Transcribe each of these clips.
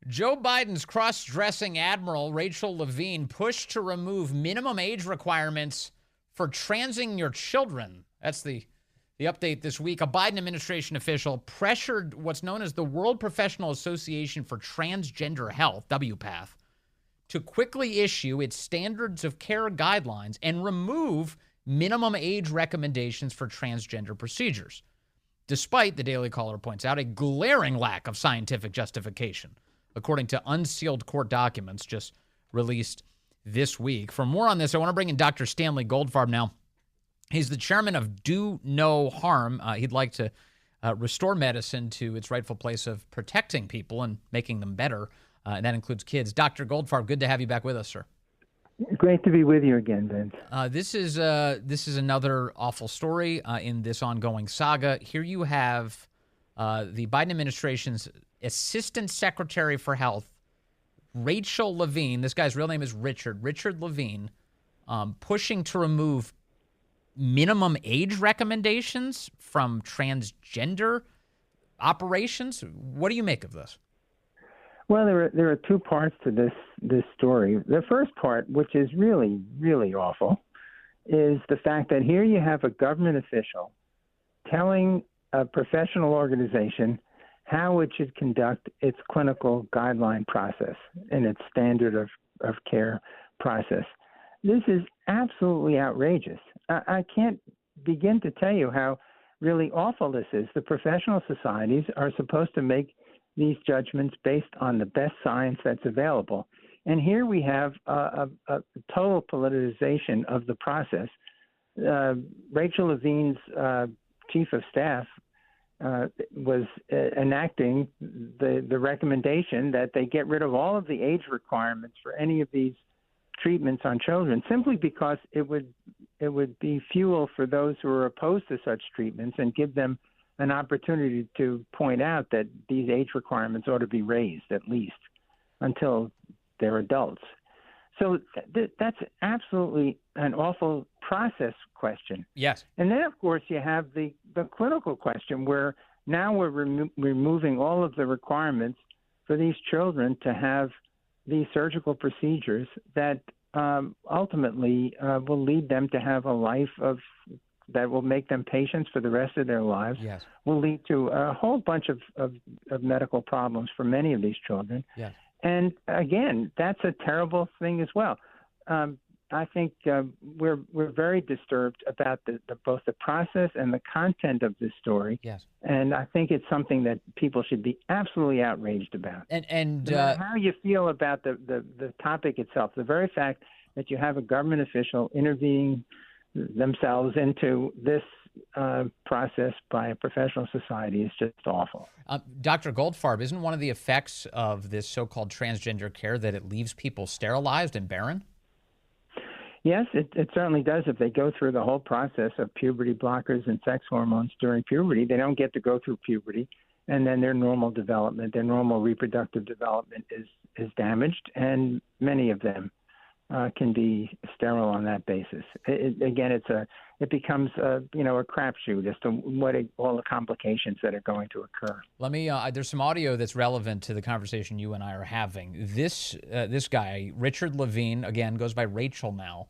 Joe Biden's cross-dressing admiral, Rachel Levine, pushed to remove minimum age requirements for transing your children. That's the update this week. A Biden administration official pressured what's known as the World Professional Association for Transgender Health, WPATH, to quickly issue its standards of care guidelines and remove minimum age recommendations for transgender procedures, despite, the Daily Caller points out, a glaring lack of scientific justification, according to unsealed court documents just released this week. For more on this, I want to bring in Dr. Stanley Goldfarb now. He's the chairman of Do No Harm. He'd like to restore medicine to its rightful place of protecting people and making them better, and that includes kids. Dr. Goldfarb, good to have you back with us, sir. Great to be with you again, Vince. This is another awful story in this ongoing saga. Here you have the Biden administration's Assistant Secretary for Health, Rachel Levine. This guy's real name is Richard Levine, pushing to remove minimum age recommendations from transgender operations. What do you make of this? Well, there are two parts to this story. The first part, which is really, really awful, is the fact that here you have a government official telling a professional organization how it should conduct its clinical guideline process and its standard of care process. This is absolutely outrageous. I can't begin to tell you how really awful this is. The professional societies are supposed to make these judgments based on the best science that's available. And here we have a total politicization of the process. Rachel Levine's chief of staff was enacting the recommendation that they get rid of all of the age requirements for any of these treatments on children, simply because it would be fuel for those who are opposed to such treatments and give them an opportunity to point out that these age requirements ought to be raised at least until they're adults. So that's absolutely an awful process question. Yes. And then, of course, you have the clinical question where now we're removing all of the requirements for these children to have these surgical procedures that ultimately will lead them to have a life that will make them patients for the rest of their lives, yes, will lead to a whole bunch of medical problems for many of these children. Yes. And again, that's a terrible thing as well. I think we're very disturbed about both the process and the content of this story. Yes. And I think it's something that people should be absolutely outraged about. And no matter how you feel about the topic itself, the very fact that you have a government official intervening themselves into this process by a professional society is just awful. Dr. Goldfarb, isn't one of the effects of this so-called transgender care that it leaves people sterilized and barren? Yes, it certainly does. If they go through the whole process of puberty blockers and sex hormones during puberty, they don't get to go through puberty, and then their normal development, their normal reproductive development is damaged, and many of them can be sterile on that basis. It becomes a crapshoot as to all the complications that are going to occur. Let me. There's some audio that's relevant to the conversation you and I are having. This guy, Richard Levine, again goes by Rachel now.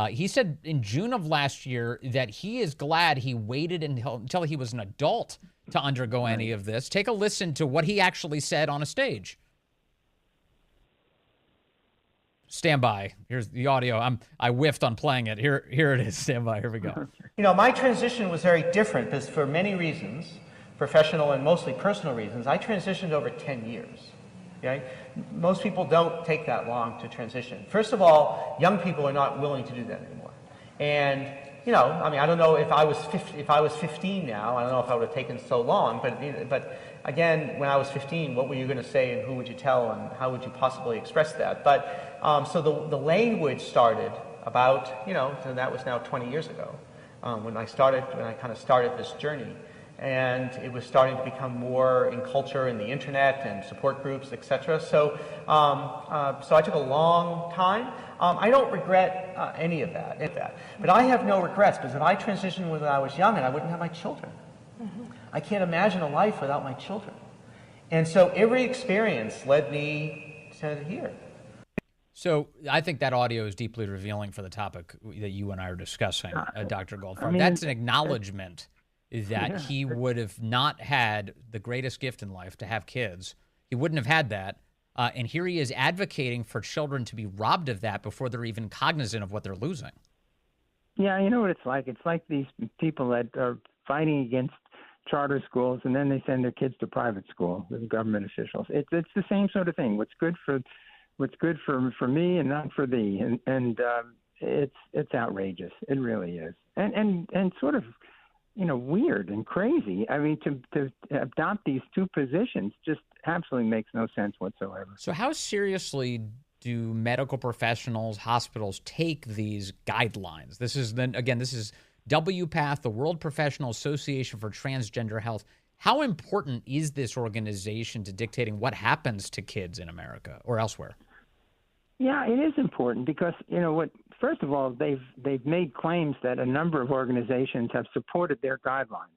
He said in June of last year that he is glad he waited until he was an adult to undergo any of this. Take a listen to what he actually said on a stage. Stand by. Here's the audio. I whiffed on playing it. Here it is. Stand by. Here we go. My transition was very different because for many reasons, professional and mostly personal reasons, I transitioned over 10 years. Okay? Most people don't take that long to transition. First of all, young people are not willing to do that anymore. And I don't know if I was 15 now, I don't know if I would have taken so long, but again, when I was 15, what were you going to say and who would you tell and how would you possibly express that? But so the language started about, so that was now 20 years ago when I kind of started this journey. And it was starting to become more in culture and the internet and support groups, etc. So I took a long time. I don't regret any of that. But I have no regrets because if I transitioned when I was young, and I wouldn't have my children. Mm-hmm. I can't imagine a life without my children. And so every experience led me to here. So I think that audio is deeply revealing for the topic that you and I are discussing, Dr. Goldfarb. I mean, That's an acknowledgement that yeah, he would have not had the greatest gift in life, to have kids. He wouldn't have had that. And here he is advocating for children to be robbed of that before they're even cognizant of what they're losing. Yeah, you know what it's like? It's like these people that are fighting against charter schools, and then they send their kids to private school with government officials. It's the same sort of thing. What's good for me and not for thee, and it's outrageous. It really is, and sort of, weird and crazy. I mean, to adopt these two positions just absolutely makes no sense whatsoever. So how seriously do medical professionals, hospitals take these guidelines? This is WPATH, the World Professional Association for Transgender Health. How important is this organization to dictating what happens to kids in America or elsewhere? Yeah, it is important because, first of all, they've made claims that a number of organizations have supported their guidelines.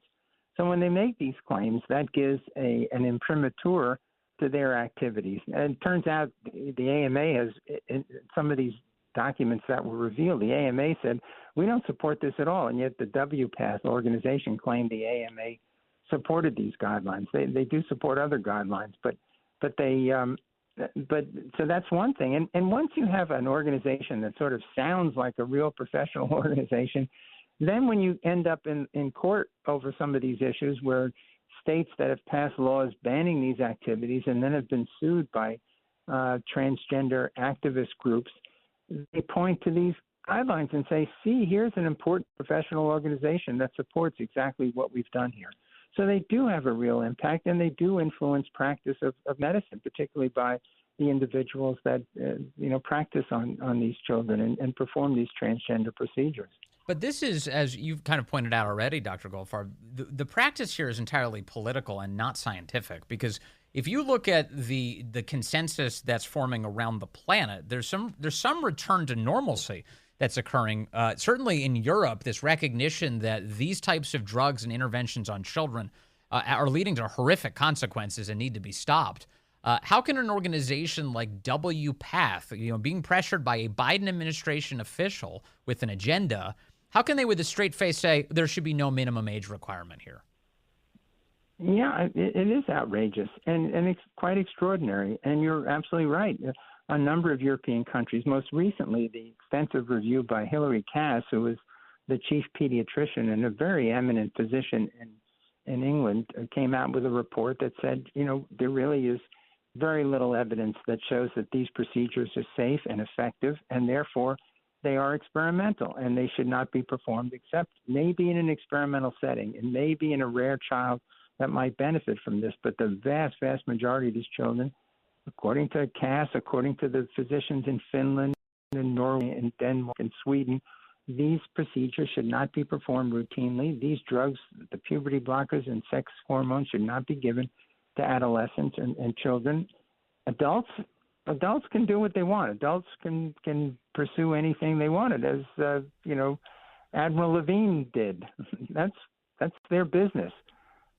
So when they make these claims, that gives an imprimatur to their activities. And it turns out the AMA has, in some of these documents that were revealed, the AMA said, we don't support this at all. And yet the WPATH organization claimed the AMA supported these guidelines. They do support other guidelines, but so that's one thing. And once you have an organization that sort of sounds like a real professional organization, then when you end up in court over some of these issues where states that have passed laws banning these activities and then have been sued by transgender activist groups, they point to these guidelines and say, see, here's an important professional organization that supports exactly what we've done here. So they do have a real impact, and they do influence practice of medicine, particularly by the individuals that practice on these children and perform these transgender procedures. But this is, as you've kind of pointed out already, Dr. Goldfarb, the practice here is entirely political and not scientific, because if you look at the consensus that's forming around the planet, there's some return to normalcy that's occurring. Certainly in Europe, this recognition that these types of drugs and interventions on children are leading to horrific consequences and need to be stopped. How can an organization like WPATH, being pressured by a Biden administration official with an agenda, how can they with a straight face say there should be no minimum age requirement here? Yeah, it is outrageous and it's quite extraordinary. And you're absolutely right. A number of European countries, most recently the extensive review by Hilary Cass, who was the chief pediatrician and a very eminent physician in England, came out with a report that said, there really is very little evidence that shows that these procedures are safe and effective, and therefore they are experimental and they should not be performed except maybe in an experimental setting and maybe in a rare child that might benefit from this. But the vast, vast majority of these children, according to Cass, according to the physicians in Finland and Norway and Denmark and Sweden, these procedures should not be performed routinely. These drugs, the puberty blockers and sex hormones, should not be given to adolescents and children. Adults can do what they want. Adults can pursue anything they wanted, as Admiral Levine did. That's their business.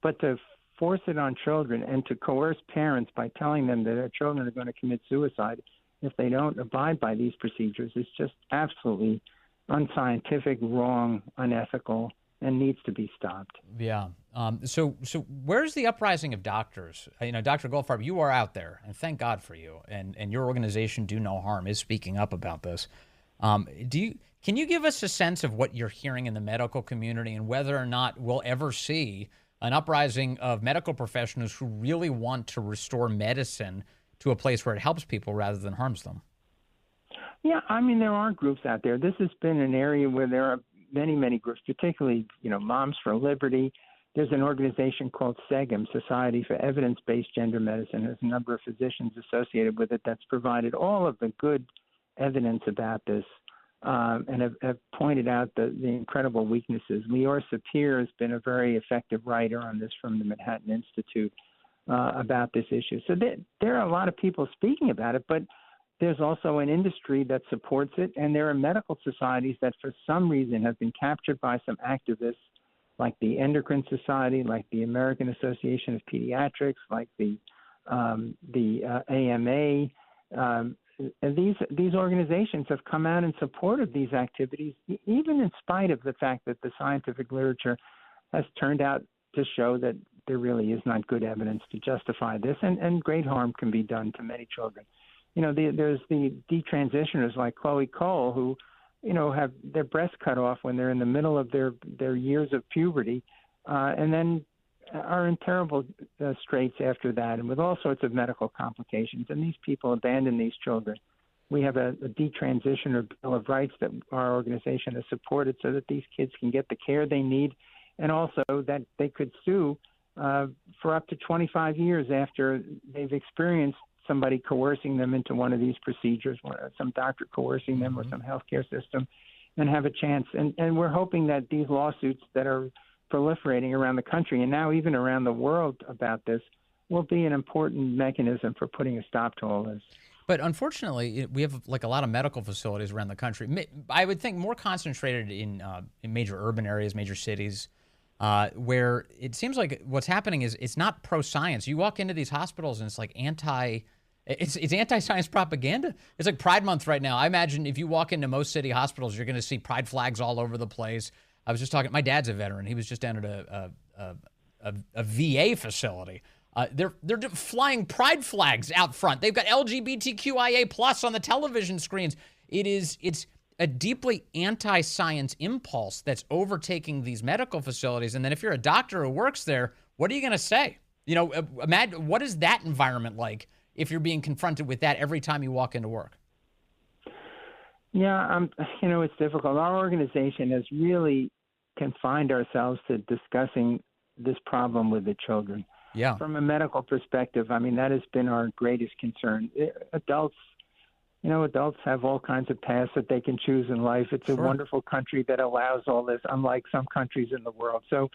But to force it on children and to coerce parents by telling them that their children are going to commit suicide if they don't abide by these procedures is just absolutely unscientific, wrong, unethical, and needs to be stopped. Yeah. So where's the uprising of doctors? Dr. Goldfarb, you are out there, and thank God for you. And your organization, Do No Harm, is speaking up about this. Can you give us a sense of what you're hearing in the medical community and whether or not we'll ever see an uprising of medical professionals who really want to restore medicine to a place where it helps people rather than harms them? Yeah, I mean, there are groups out there. This has been an area where there are many, many groups, particularly, Moms for Liberty. There's an organization called SEGM, Society for Evidence-Based Gender Medicine. There's a number of physicians associated with it that's provided all of the good evidence about this and have pointed out the incredible weaknesses. Lior Sapir has been a very effective writer on this from the Manhattan Institute about this issue. So there are a lot of people speaking about it, but there's also an industry that supports it, and there are medical societies that for some reason have been captured by some activists like the Endocrine Society, like the American Association of Pediatrics, like the the AMA. And these organizations have come out in support of these activities, even in spite of the fact that the scientific literature has turned out to show that there really is not good evidence to justify this, and great harm can be done to many children. There's the detransitioners like Chloe Cole who, have their breasts cut off when they're in the middle of their years of puberty, and then are in terrible straits after that, and with all sorts of medical complications. And these people abandon these children. We have a detransitioner Bill of Rights that our organization has supported so that these kids can get the care they need, and also that they could sue for up to 25 years after they've experienced somebody coercing them into one of these procedures, some doctor coercing them or some healthcare system, and have a chance. And we're hoping that these lawsuits that are proliferating around the country and now even around the world about this will be an important mechanism for putting a stop to all this. But unfortunately, we have like a lot of medical facilities around the country. I would think more concentrated in major urban areas, major cities, where it seems like what's happening is it's not pro-science. You walk into these hospitals and it's like it's anti-science propaganda. It's like Pride Month right now. I imagine if you walk into most city hospitals, you're going to see pride flags all over the place. I was just talking, my dad's a veteran. He was just down at a VA facility. They're flying pride flags out front. They've got LGBTQIA plus on the television screens. It's a deeply anti-science impulse that's overtaking these medical facilities. And then if you're a doctor who works there, what are you going to say? Imagine, what is that environment like if you're being confronted with that every time you walk into work? Yeah, it's difficult. Our organization has really confined ourselves to discussing this problem with the children. Yeah. From a medical perspective, that has been our greatest concern. Adults have all kinds of paths that they can choose in life. It's a wonderful country that allows all this, unlike some countries in the world. So,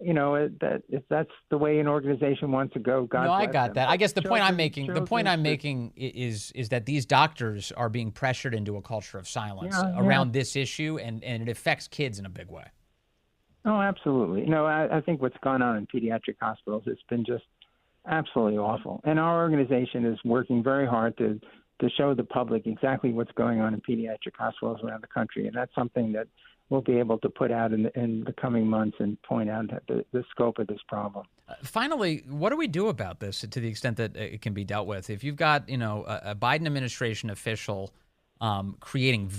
that if that's the way an organization wants to go, God bless I got them. that. I guess the point I'm making is that these doctors are being pressured into a culture of silence around this issue, and it affects kids in a big way. Oh, absolutely. I think what's gone on in pediatric hospitals has been just absolutely awful. And our organization is working very hard to show the public exactly what's going on in pediatric hospitals around the country. And that's something that we'll be able to put out in the coming months and point out the scope of this problem. Finally, what do we do about this to the extent that it can be dealt with? If you've got, a Biden administration official creating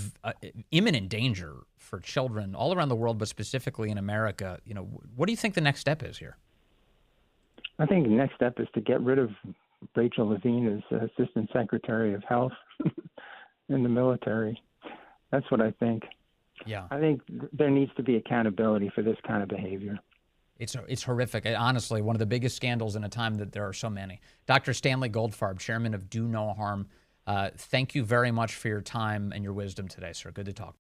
imminent danger for children all around the world, but specifically in America, what do you think the next step is here? I think the next step is to get rid of Rachel Levine as Assistant Secretary of Health in the military. That's what I think. Yeah. I think there needs to be accountability for this kind of behavior. It's horrific. Honestly, one of the biggest scandals in a time that there are so many. Dr. Stanley Goldfarb, chairman of Do No Harm, thank you very much for your time and your wisdom today, sir. Good to talk.